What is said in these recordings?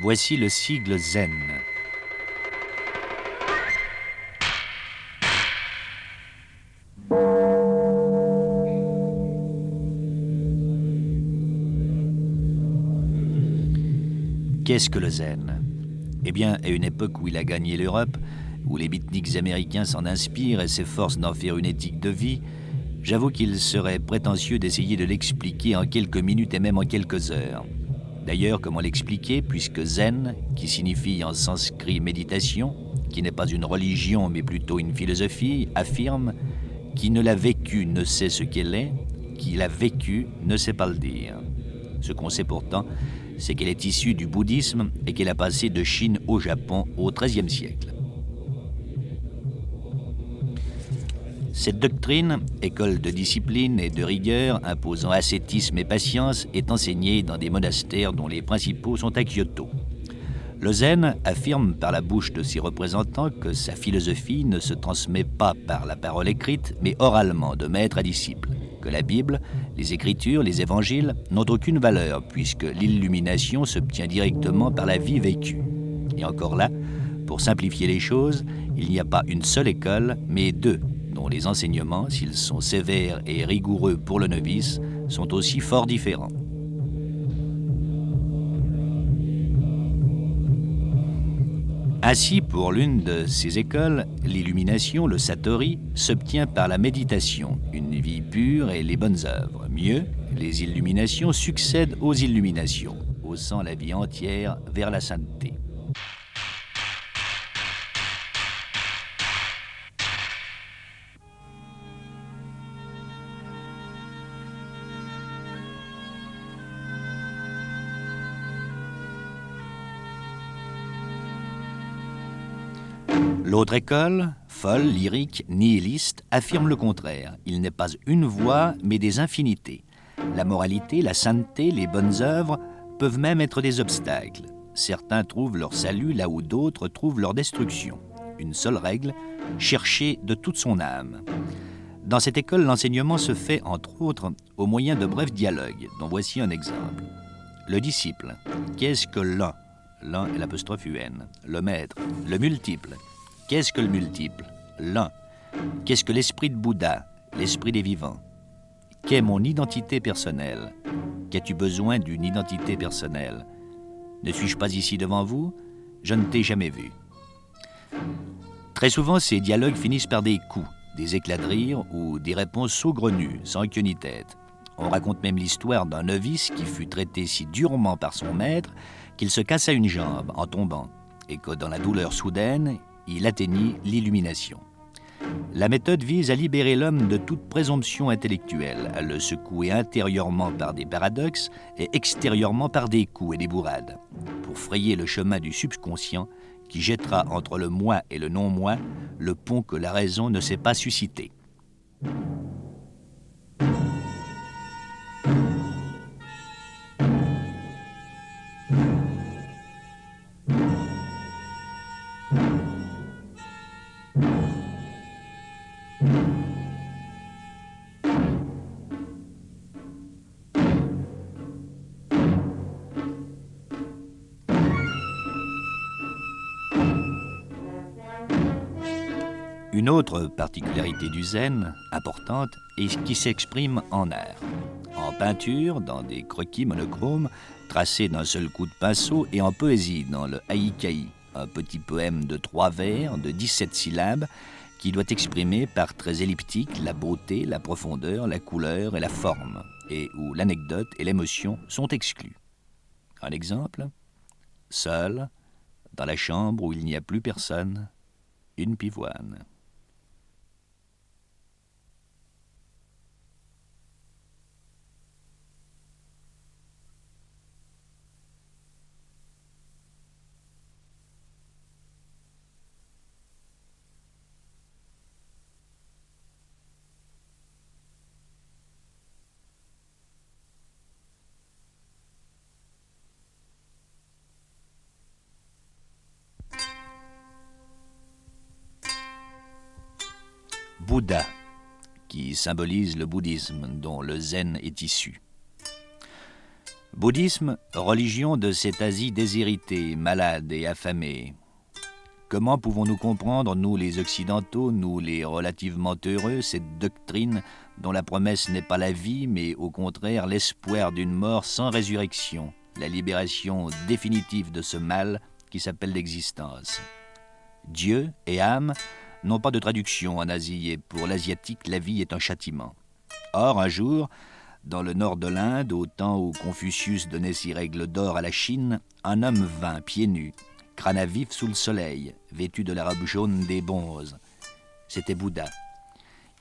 Voici le sigle Zen. Qu'est-ce que le Zen ? Eh bien, à une époque où il a gagné l'Europe, où les beatniks américains s'en inspirent et s'efforcent d'en faire une éthique de vie, j'avoue qu'il serait prétentieux d'essayer de l'expliquer en quelques minutes et même en quelques heures. D'ailleurs, comment l'expliquer, puisque Zen, qui signifie en sanskrit méditation, qui n'est pas une religion mais plutôt une philosophie, affirme « Qui ne l'a vécu ne sait ce qu'elle est, qui l'a vécu ne sait pas le dire ». Ce qu'on sait pourtant, c'est qu'elle est issue du bouddhisme et qu'elle a passé de Chine au Japon au XIIIe siècle. Cette doctrine, école de discipline et de rigueur, imposant ascétisme et patience, est enseignée dans des monastères dont les principaux sont à Kyoto. Le Zen affirme par la bouche de ses représentants que sa philosophie ne se transmet pas par la parole écrite, mais oralement, de maître à disciple, que la Bible, les Écritures, les Évangiles n'ont aucune valeur, puisque l'illumination s'obtient directement par la vie vécue. Et encore là, pour simplifier les choses, il n'y a pas une seule école, mais deux, dont les enseignements, s'ils sont sévères et rigoureux pour le novice, sont aussi fort différents. Ainsi, pour l'une de ces écoles, l'illumination, le satori, s'obtient par la méditation, une vie pure et les bonnes œuvres. Mieux, les illuminations succèdent aux illuminations, haussant la vie entière vers la sainteté. L'autre école, folle, lyrique, nihiliste, affirme le contraire. Il n'est pas une voie, mais des infinités. La moralité, la sainteté, les bonnes œuvres peuvent même être des obstacles. Certains trouvent leur salut là où d'autres trouvent leur destruction. Une seule règle, chercher de toute son âme. Dans cette école, l'enseignement se fait, entre autres, au moyen de brefs dialogues, dont voici un exemple. Le disciple, qu'est-ce que l'un ? L'un est l'apostrophe UN. Le maître, le multiple. Qu'est-ce que le multiple ? L'un. Qu'est-ce que l'esprit de Bouddha, l'esprit des vivants ? Qu'est mon identité personnelle ? Qu'as-tu besoin d'une identité personnelle ? Ne suis-je pas ici devant vous ? Je ne t'ai jamais vu. Très souvent, ces dialogues finissent par des coups, des éclats de rire ou des réponses saugrenues, sans queue ni tête. On raconte même l'histoire d'un novice qui fut traité si durement par son maître qu'il se cassa une jambe en tombant et que dans la douleur soudaine, il atteignit l'illumination. La méthode vise à libérer l'homme de toute présomption intellectuelle, à le secouer intérieurement par des paradoxes et extérieurement par des coups et des bourrades, pour frayer le chemin du subconscient qui jettera entre le moi et le non-moi le pont que la raison ne sait pas susciter. Une autre particularité du zen, importante, est qui s'exprime en art. En peinture, dans des croquis monochromes, tracés d'un seul coup de pinceau, et en poésie, dans le haïkai, un petit poème de 3 vers, de 17 syllabes, qui doit exprimer par traits elliptiques la beauté, la profondeur, la couleur et la forme, et où l'anecdote et l'émotion sont exclus. Un exemple ? Seul, dans la chambre où il n'y a plus personne, une pivoine. Bouddha, qui symbolise le bouddhisme dont le zen est issu. Bouddhisme, religion de cette Asie déshéritée, malade et affamée. Comment pouvons-nous comprendre, nous les Occidentaux, nous les relativement heureux, cette doctrine dont la promesse n'est pas la vie, mais au contraire l'espoir d'une mort sans résurrection, la libération définitive de ce mal qui s'appelle l'existence. Dieu et âme n'ont pas de traduction en Asie et pour l'asiatique, la vie est un châtiment. Or, un jour, dans le nord de l'Inde, au temps où Confucius donnait ses règles d'or à la Chine, un homme vint pieds nus, crâne à vif sous le soleil, vêtu de la robe jaune des bonzes. C'était Bouddha.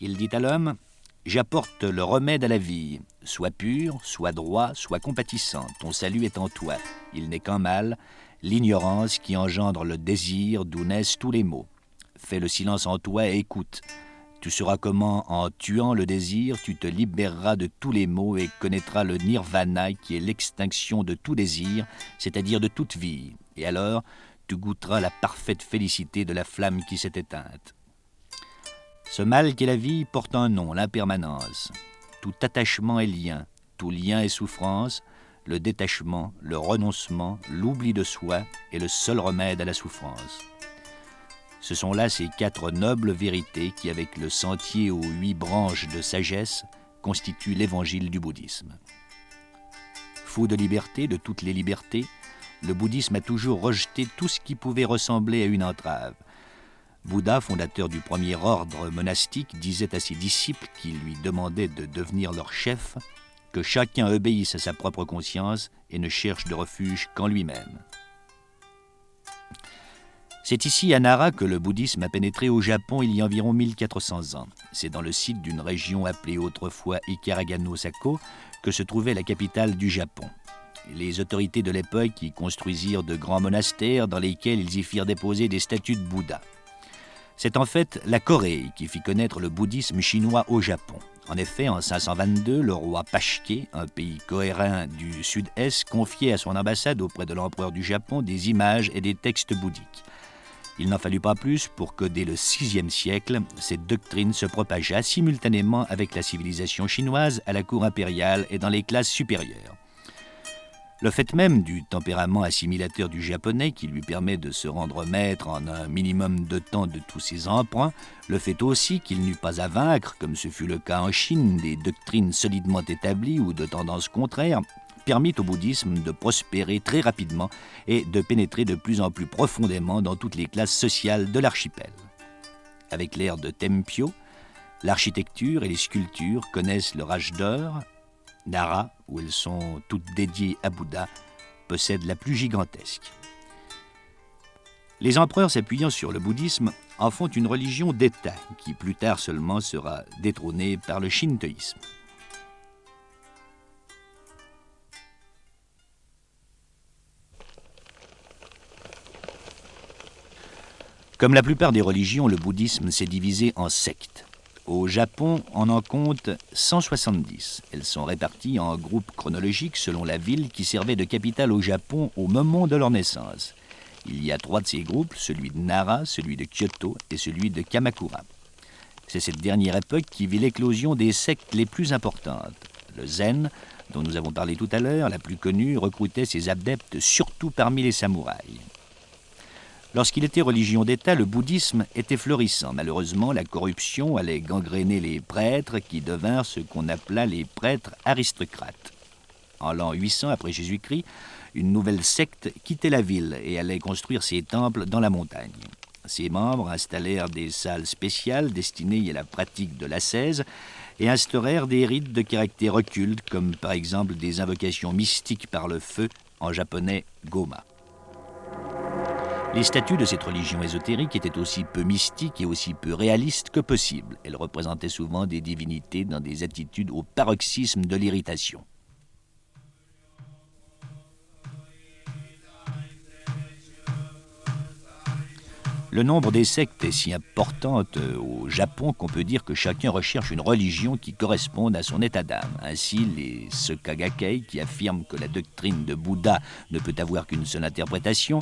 Il dit à l'homme « J'apporte le remède à la vie. Sois pur, sois droit, sois compatissant. Ton salut est en toi. Il n'est qu'un mal, l'ignorance qui engendre le désir d'où naissent tous les maux. Fais le silence en toi et écoute. Tu sauras comment, en tuant le désir, tu te libéreras de tous les maux et connaîtras le nirvana qui est l'extinction de tout désir, c'est-à-dire de toute vie. Et alors, tu goûteras la parfaite félicité de la flamme qui s'est éteinte. » Ce mal qu'est la vie porte un nom, l'impermanence. Tout attachement est lien, tout lien est souffrance, le détachement, le renoncement, l'oubli de soi est le seul remède à la souffrance. Ce sont là ces 4 nobles vérités qui, avec le sentier aux 8 branches de sagesse, constituent l'évangile du bouddhisme. Fou de liberté, de toutes les libertés, le bouddhisme a toujours rejeté tout ce qui pouvait ressembler à une entrave. Bouddha, fondateur du premier ordre monastique, disait à ses disciples qui lui demandaient de devenir leur chef que chacun obéisse à sa propre conscience et ne cherche de refuge qu'en lui-même. C'est ici à Nara que le bouddhisme a pénétré au Japon il y a environ 1400 ans. C'est dans le site d'une région appelée autrefois Ikaragano-Sako que se trouvait la capitale du Japon. Les autorités de l'époque y construisirent de grands monastères dans lesquels ils y firent déposer des statues de Bouddha. C'est en fait la Corée qui fit connaître le bouddhisme chinois au Japon. En effet, en 522, le roi Pashke, un pays coréen du sud-est, confiait à son ambassade auprès de l'empereur du Japon des images et des textes bouddhiques. Il n'en fallut pas plus pour que dès le VIe siècle, cette doctrine se propageât simultanément avec la civilisation chinoise à la cour impériale et dans les classes supérieures. Le fait même du tempérament assimilateur du japonais qui lui permet de se rendre maître en un minimum de temps de tous ses emprunts, le fait aussi qu'il n'eut pas à vaincre, comme ce fut le cas en Chine, des doctrines solidement établies ou de tendances contraires, permit au bouddhisme de prospérer très rapidement et de pénétrer de plus en plus profondément dans toutes les classes sociales de l'archipel. Avec l'ère de Tempio, l'architecture et les sculptures connaissent leur âge d'or. Nara, où elles sont toutes dédiées à Bouddha, possède la plus gigantesque. Les empereurs s'appuyant sur le bouddhisme en font une religion d'État qui plus tard seulement sera détrônée par le shintoïsme. Comme la plupart des religions, le bouddhisme s'est divisé en sectes. Au Japon, on en compte 170. Elles sont réparties en groupes chronologiques selon la ville qui servait de capitale au Japon au moment de leur naissance. Il y a 3 de ces groupes, celui de Nara, celui de Kyoto et celui de Kamakura. C'est cette dernière époque qui vit l'éclosion des sectes les plus importantes. Le Zen, dont nous avons parlé tout à l'heure, la plus connue, recrutait ses adeptes surtout parmi les samouraïs. Lorsqu'il était religion d'État, le bouddhisme était florissant. Malheureusement, la corruption allait gangréner les prêtres qui devinrent ce qu'on appela les prêtres aristocrates. En l'an 800 après Jésus-Christ, une nouvelle secte quittait la ville et allait construire ses temples dans la montagne. Ses membres installèrent des salles spéciales destinées à la pratique de l'ascèse et instaurèrent des rites de caractère occulte, comme par exemple des invocations mystiques par le feu, en japonais goma. Les statues de cette religion ésotérique étaient aussi peu mystiques et aussi peu réalistes que possible. Elles représentaient souvent des divinités dans des attitudes au paroxysme de l'irritation. Le nombre des sectes est si important au Japon qu'on peut dire que chacun recherche une religion qui corresponde à son état d'âme. Ainsi, les Sokagakkei, qui affirment que la doctrine de Bouddha ne peut avoir qu'une seule interprétation,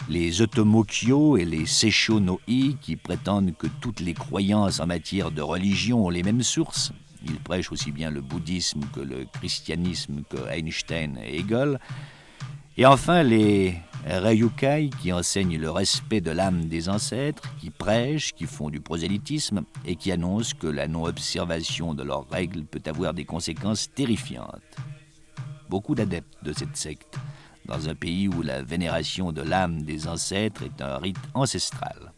les Otomokyo et les Seisho no I, qui prétendent que toutes les croyances en matière de religion ont les mêmes sources, Il prêche aussi bien le bouddhisme que le christianisme que Einstein et Hegel. Et enfin, les Ryukai qui enseignent le respect de l'âme des ancêtres, qui prêchent, qui font du prosélytisme et qui annoncent que la non-observation de leurs règles peut avoir des conséquences terrifiantes. Beaucoup d'adeptes de cette secte, dans un pays où la vénération de l'âme des ancêtres est un rite ancestral.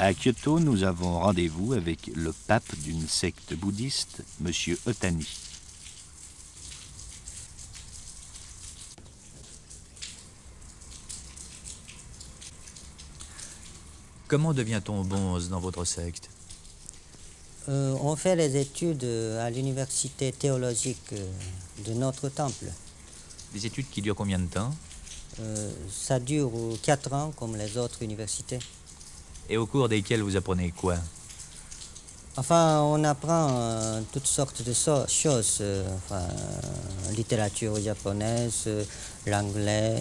À Kyoto, nous avons rendez-vous avec le pape d'une secte bouddhiste, M. Otani. Comment devient-on bonze dans votre secte? On fait les études à l'université théologique de notre temple. Des études qui durent combien de temps? Ça dure 4 ans comme les autres universités. Et au cours desquels vous apprenez quoi? Enfin, on apprend toutes sortes de choses, littérature japonaise, l'anglais,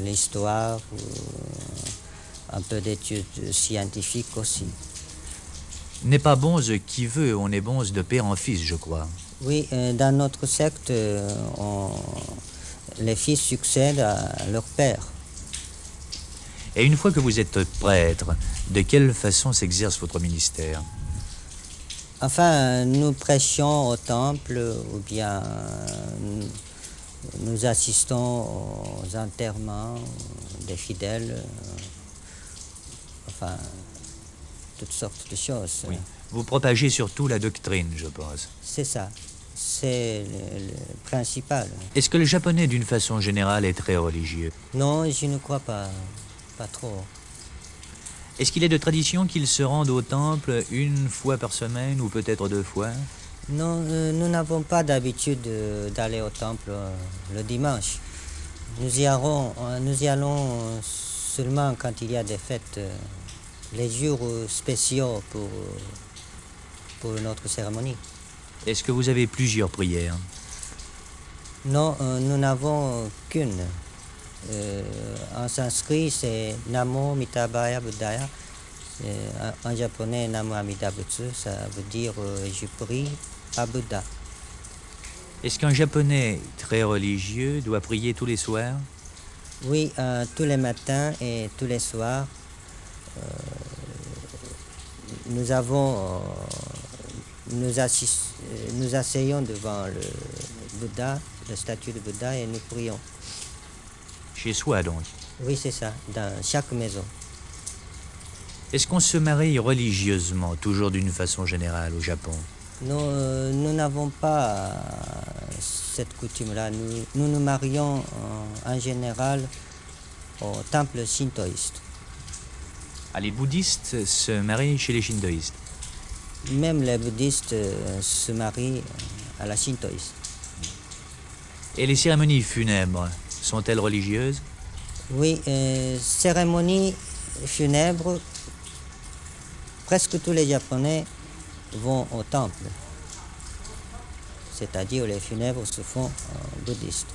l'histoire, un peu d'études scientifiques aussi. N'est pas bonze qui veut, on est bonze de père en fils, je crois. Oui, dans notre secte, les fils succèdent à leur père. Et une fois que vous êtes prêtre, de quelle façon s'exerce votre ministère? Enfin, nous prêchons au temple ou bien nous assistons aux enterrements des fidèles, enfin, toutes sortes de choses. Oui. Vous propagez surtout la doctrine, je pense. C'est ça, c'est le principal. Est-ce que le japonais, d'une façon générale, est très religieux? Non, je ne crois pas trop. Est-ce qu'il est de tradition qu'ils se rendent au temple une fois par semaine ou peut-être 2 fois? Non, nous n'avons pas d'habitude d'aller au temple le dimanche. Nous y allons seulement quand il y a des fêtes, les jours spéciaux pour notre cérémonie. Est-ce que vous avez plusieurs prières? Non, nous n'avons qu'une. En sanskrit, c'est Namo Mittabhaya Buddhaya. En japonais, Namo Amida Butsu, ça veut dire je prie à Bouddha. Est-ce qu'un japonais très religieux doit prier tous les soirs? Oui, tous les matins et tous les soirs, nous asseyons devant le Bouddha, la statue de Bouddha, et nous prions. Chez soi, donc. Oui, c'est ça, dans chaque maison. Est-ce qu'on se marie religieusement, toujours d'une façon générale, au Japon? Nous n'avons pas cette coutume-là. Nous nous marions en général au temple shintoïste. Ah, les bouddhistes se marient chez les shintoïstes. Même les bouddhistes se marient à la shintoïste. Et les cérémonies funèbres, sont-elles religieuses? Oui, cérémonies funèbres, presque tous les Japonais vont au temple. C'est-à-dire les funèbres se font bouddhistes.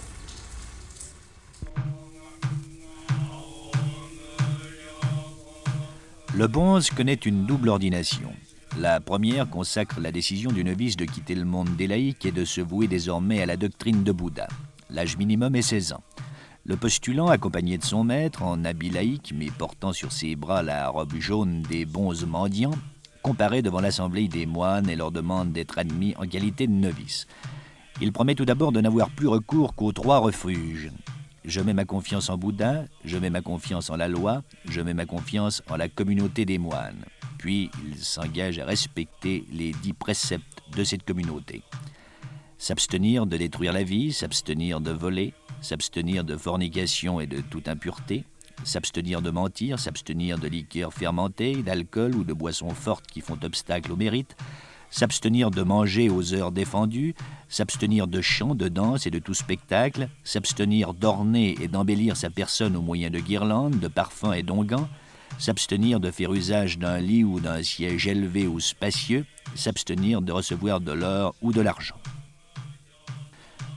Le bonze connaît une double ordination. La première consacre la décision du novice de quitter le monde des laïcs et de se vouer désormais à la doctrine de Bouddha. L'âge minimum est 16 ans. Le postulant, accompagné de son maître, en habit laïque, mais portant sur ses bras la robe jaune des bonzes mendiants, comparaît devant l'assemblée des moines et leur demande d'être admis en qualité de novice. Il promet tout d'abord de n'avoir plus recours qu'aux 3 refuges. Je mets ma confiance en Bouddha, je mets ma confiance en la loi, je mets ma confiance en la communauté des moines. Puis il s'engage à respecter les 10 préceptes de cette communauté. S'abstenir de détruire la vie, s'abstenir de voler, s'abstenir de fornication et de toute impureté, s'abstenir de mentir, s'abstenir de liqueurs fermentées, d'alcool ou de boissons fortes qui font obstacle au mérite, s'abstenir de manger aux heures défendues, s'abstenir de chants, de danse et de tout spectacle, s'abstenir d'orner et d'embellir sa personne au moyen de guirlandes, de parfums et d'onguents, s'abstenir de faire usage d'un lit ou d'un siège élevé ou spacieux, s'abstenir de recevoir de l'or ou de l'argent.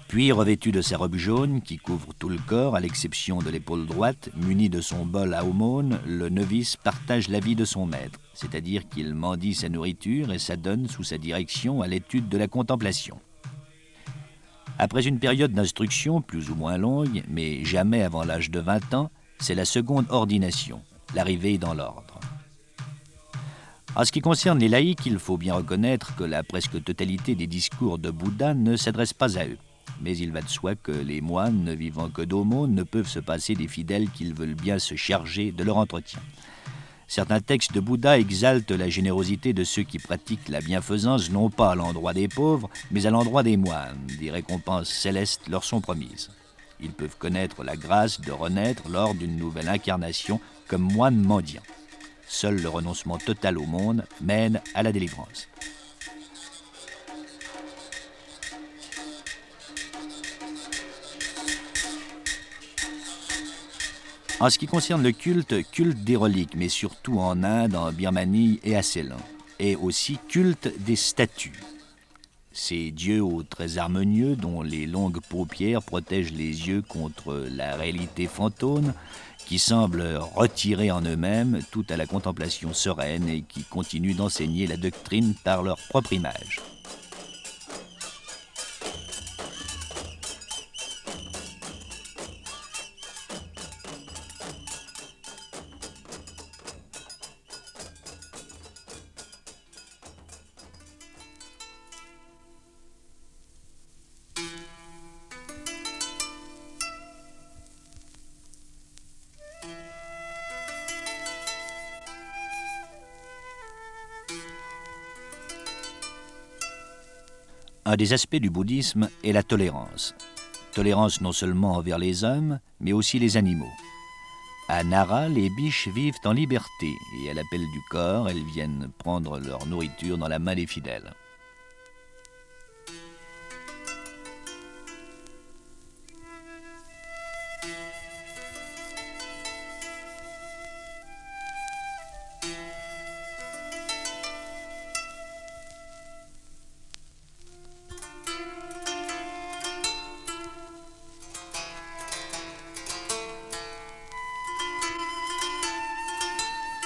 Puis, revêtu de sa robe jaune qui couvre tout le corps, à l'exception de l'épaule droite, muni de son bol à aumône, le novice partage la vie de son maître, c'est-à-dire qu'il mendie sa nourriture et s'adonne sous sa direction à l'étude de la contemplation. Après une période d'instruction plus ou moins longue, mais jamais avant l'âge de 20 ans, c'est la seconde ordination, l'arrivée dans l'ordre. En ce qui concerne les laïcs, il faut bien reconnaître que la presque totalité des discours de Bouddha ne s'adresse pas à eux. Mais il va de soi que les moines, ne vivant que d'aumônes, ne peuvent se passer des fidèles qu'ils veulent bien se charger de leur entretien. Certains textes de Bouddha exaltent la générosité de ceux qui pratiquent la bienfaisance, non pas à l'endroit des pauvres, mais à l'endroit des moines. Des récompenses célestes leur sont promises. Ils peuvent connaître la grâce de renaître lors d'une nouvelle incarnation comme moines mendiants. Seul le renoncement total au monde mène à la délivrance. En ce qui concerne le culte des reliques, mais surtout en Inde, en Birmanie et à Ceylan, et aussi culte des statues. Ces dieux aux traits harmonieux dont les longues paupières protègent les yeux contre la réalité fantôme, qui semblent retirés en eux-mêmes tout à la contemplation sereine et qui continuent d'enseigner la doctrine par leur propre image. Un des aspects du bouddhisme est la tolérance. Tolérance non seulement envers les hommes, mais aussi les animaux. À Nara, les biches vivent en liberté et à l'appel du corps, elles viennent prendre leur nourriture dans la main des fidèles.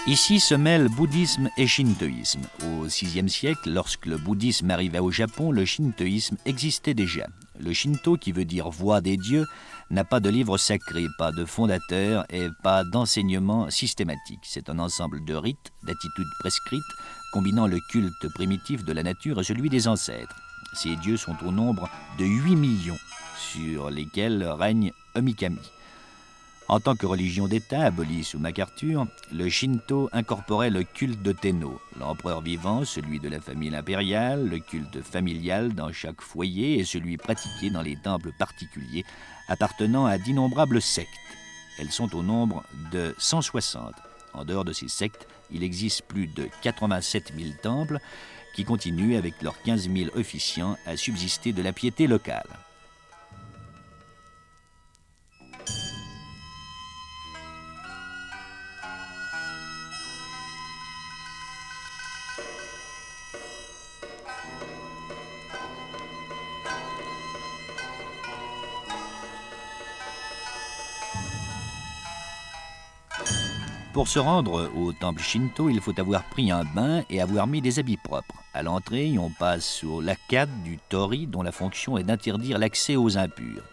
Ici se mêlent bouddhisme et shintoïsme. Au VIe siècle, lorsque le bouddhisme arriva au Japon, le shintoïsme existait déjà. Le shinto, qui veut dire voix des dieux, n'a pas de livre sacré, pas de fondateur et pas d'enseignement systématique. C'est un ensemble de rites, d'attitudes prescrites, combinant le culte primitif de la nature et celui des ancêtres. Ces dieux sont au nombre de 8 millions, sur lesquels règne Omikami. En tant que religion d'État abolie sous MacArthur, le Shinto incorporait le culte de Tenno, l'empereur vivant, celui de la famille impériale, le culte familial dans chaque foyer et celui pratiqué dans les temples particuliers appartenant à d'innombrables sectes. Elles sont au nombre de 160. En dehors de ces sectes, il existe plus de 87 000 temples qui continuent avec leurs 15 000 officiants à subsister de la piété locale. Pour se rendre au temple Shinto, il faut avoir pris un bain et avoir mis des habits propres. À l'entrée, on passe sur l'arcade du tori, dont la fonction est d'interdire l'accès aux impurs.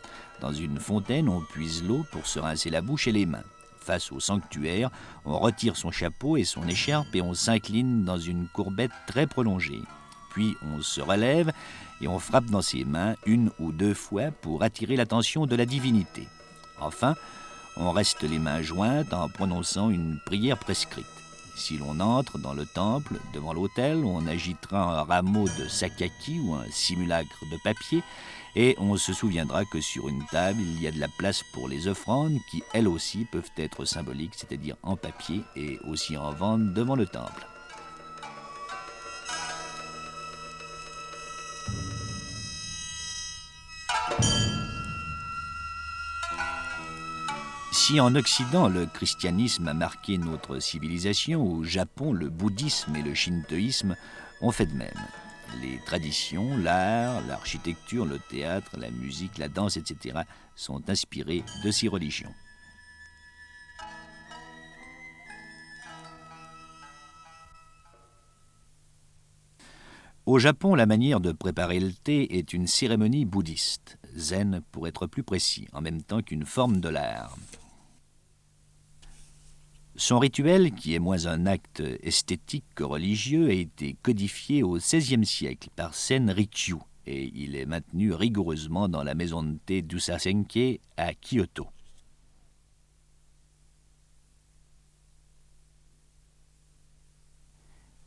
Dans une fontaine, on puise l'eau pour se rincer la bouche et les mains. Face au sanctuaire, on retire son chapeau et son écharpe et on s'incline dans une courbette très prolongée. Puis on se relève et on frappe dans ses mains 1 ou 2 fois pour attirer l'attention de la divinité. Enfin, on reste les mains jointes en prononçant une prière prescrite. Si l'on entre dans le temple, devant l'autel, on agitera un rameau de sakaki ou un simulacre de papier et on se souviendra que sur une table, il y a de la place pour les offrandes qui, elles aussi, peuvent être symboliques, c'est-à-dire en papier et aussi en vente devant le temple. Si en Occident, le christianisme a marqué notre civilisation, au Japon, le bouddhisme et le shintoïsme ont fait de même. Les traditions, l'art, l'architecture, le théâtre, la musique, la danse, etc. sont inspirés de ces religions. Au Japon, la manière de préparer le thé est une cérémonie bouddhiste, zen pour être plus précis, en même temps qu'une forme de l'art. Son rituel, qui est moins un acte esthétique que religieux, a été codifié au XVIe siècle par Senrikyu et il est maintenu rigoureusement dans la maison de thé d'Usasenke à Kyoto.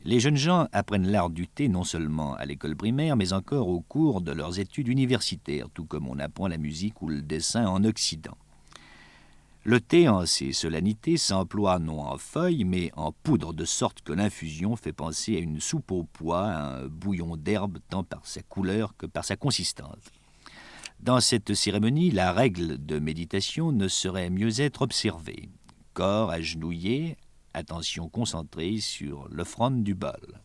Les jeunes gens apprennent l'art du thé non seulement à l'école primaire, mais encore au cours de leurs études universitaires, tout comme on apprend la musique ou le dessin en Occident. Le thé, en ses solennités, s'emploie non en feuilles, mais en poudre, de sorte que l'infusion fait penser à une soupe au pois, à un bouillon d'herbe, tant par sa couleur que par sa consistance. Dans cette cérémonie, la règle de méditation ne saurait mieux être observée. Corps agenouillé, attention concentrée sur l'offrande du bol.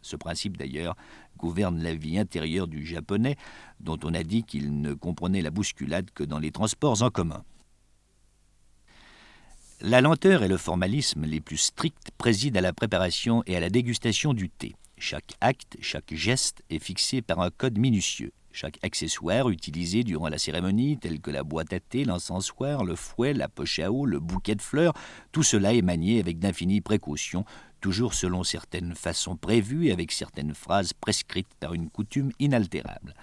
Ce principe, d'ailleurs, gouverne la vie intérieure du Japonais, dont on a dit qu'il ne comprenait la bousculade que dans les transports en commun. La lenteur et le formalisme les plus stricts président à la préparation et à la dégustation du thé. Chaque acte, chaque geste est fixé par un code minutieux. Chaque accessoire utilisé durant la cérémonie, tel que la boîte à thé, l'encensoir, le fouet, la poche à eau, le bouquet de fleurs, tout cela est manié avec d'infinies précautions, toujours selon certaines façons prévues et avec certaines phrases prescrites par une coutume inaltérable.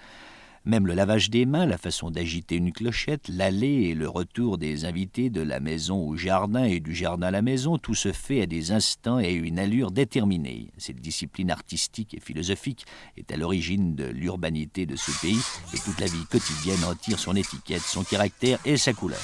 Même le lavage des mains, la façon d'agiter une clochette, l'aller et le retour des invités de la maison au jardin et du jardin à la maison, tout se fait à des instants et à une allure déterminée. Cette discipline artistique et philosophique est à l'origine de l'urbanité de ce pays et toute la vie quotidienne en tire son étiquette, son caractère et sa couleur.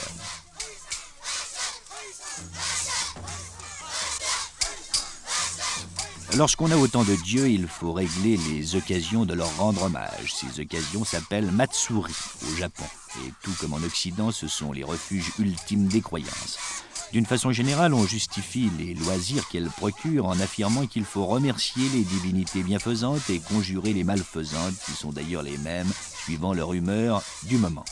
Lorsqu'on a autant de dieux, il faut régler les occasions de leur rendre hommage. Ces occasions s'appellent Matsuri au Japon. Et tout comme en Occident, ce sont les refuges ultimes des croyances. D'une façon générale, on justifie les loisirs qu'elles procurent en affirmant qu'il faut remercier les divinités bienfaisantes et conjurer les malfaisantes, qui sont d'ailleurs les mêmes, suivant leur humeur du moment.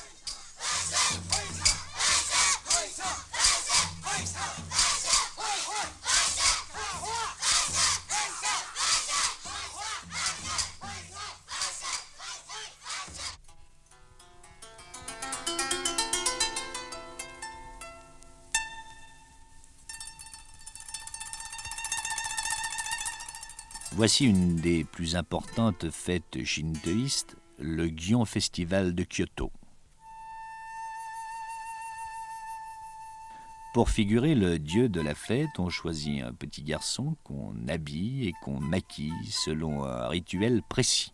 Voici une des plus importantes fêtes shintoïstes, le Gion Festival de Kyoto. Pour figurer le dieu de la fête, on choisit un petit garçon qu'on habille et qu'on maquille selon un rituel précis.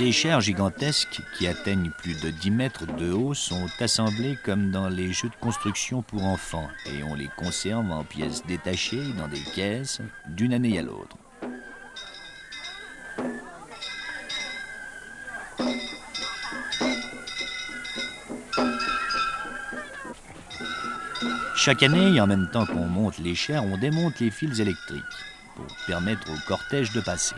Ces chairs gigantesques, qui atteignent plus de 10 mètres de haut, sont assemblées comme dans les jeux de construction pour enfants et on les conserve en pièces détachées dans des caisses d'une année à l'autre. Chaque année, en même temps qu'on monte les chairs, on démonte les fils électriques pour permettre au cortège de passer.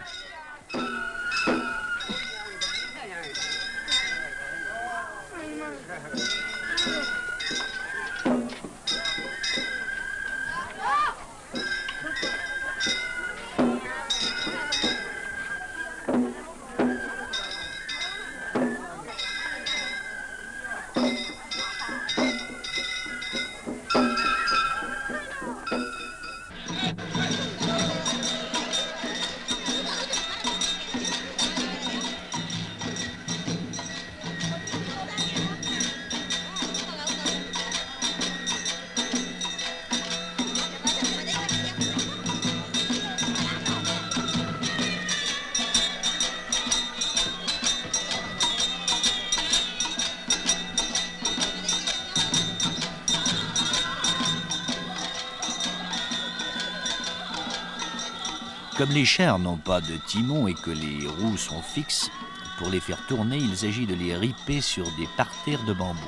Comme les chars n'ont pas de timon et que les roues sont fixes, pour les faire tourner, il s'agit de les riper sur des parterres de bambou.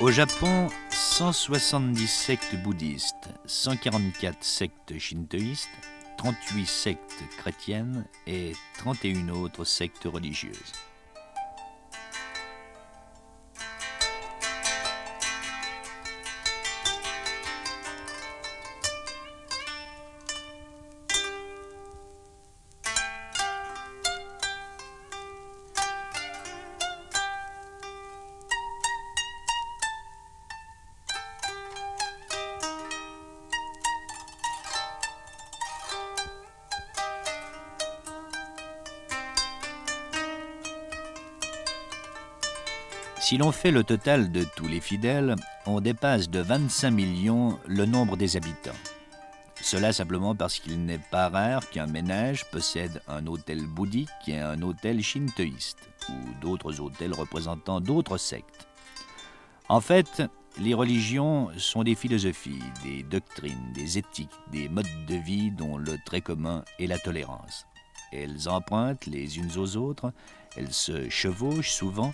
Au Japon, 170 sectes bouddhistes, 144 sectes shintoïstes, 38 sectes chrétiennes et 31 autres sectes religieuses. Si l'on fait le total de tous les fidèles, on dépasse de 25 millions le nombre des habitants. Cela simplement parce qu'il n'est pas rare qu'un ménage possède un hôtel bouddhique et un hôtel shintoïste, ou d'autres hôtels représentant d'autres sectes. En fait, les religions sont des philosophies, des doctrines, des éthiques, des modes de vie dont le trait commun est la tolérance. Elles empruntent les unes aux autres, elles se chevauchent souvent,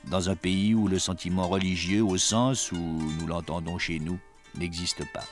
dans un pays où le sentiment religieux, au sens où nous l'entendons chez nous, n'existe pas.